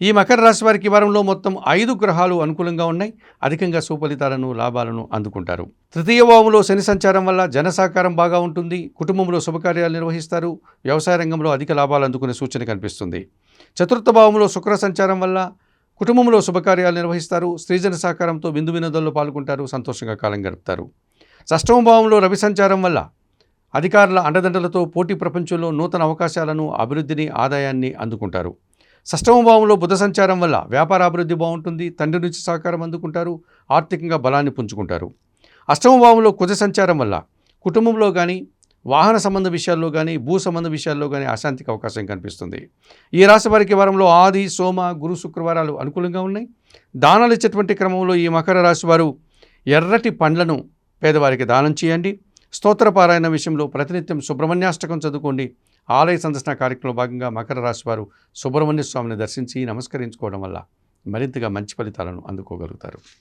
ఈ మకర రాశి వారికి ఈ వారంలో మొత్తం 5 గ్రహాలు అనుకూలంగా ఉన్నాయి. అధికంగా సుఫలితాలను, లాభాలను అందుకుంటారు. తృతీయ భావంలో శని సంచారం వల్ల జన సహకారం బాగా ఉంటుంది. కుటుంబంలో శుభకార్యాలు నిర్వహిస్తారు. వ్యవసాయ రంగంలో అధిక లాభాలు అందుకునే సూచన కనిపిస్తుంది. చతుర్థ భావంలో శుక్ర సంచారం వల్ల కుటుంబంలో శుభకార్యాలు నిర్వహిస్తారు. స్త్రీజన సహకారంతో విందు వినోదాల్లో పాల్గొంటారు. సంతోషంగా కాలం గడుపుతారు. షష్టమ భావంలో రవి సంచారం వల్ల అధికారుల అండదండలతో పోటీ ప్రపంచంలో నూతన అవకాశాలను, అభివృద్ధిని, ఆదాయాన్ని అందుకుంటారు. షష్టమ భావంలో బుధ సంచారం వల్ల వ్యాపార అభివృద్ధి బాగుంటుంది. తండ్రి నుంచి సహకారం అందుకుంటారు. ఆర్థికంగా బలాన్ని పుంజుకుంటారు. అష్టమ భావంలో కుజ సంచారం వల్ల కుటుంబంలో కానీ, వాహన సంబంధ విషయాల్లో కానీ, భూ సంబంధ విషయాల్లో కానీ అశాంతికి అవకాశం కనిపిస్తుంది. ఈ రాశి వారికి వారంలో ఆది, సోమ, గురు, శుక్రవారాలు అనుకూలంగా ఉన్నాయి. దానాలు ఇచ్చేటువంటి క్రమంలో ఈ మకర రాశి వారు ఎర్రటి పండ్లను పేదవారికి దానం చేయండి. స్తోత్ర పారాయణ విషయంలో ప్రతినిత్యం సుబ్రహ్మణ్యాష్టకం చదువుకోండి. ఆలయ సందర్శన కార్యక్రమంలో భాగంగా మకర రాశి వారు సుబ్రహ్మణ్య స్వామిని దర్శించి నమస్కరించుకోవడం వల్ల మరింతగా మంచి ఫలితాలను అందుకోగలుగుతారు.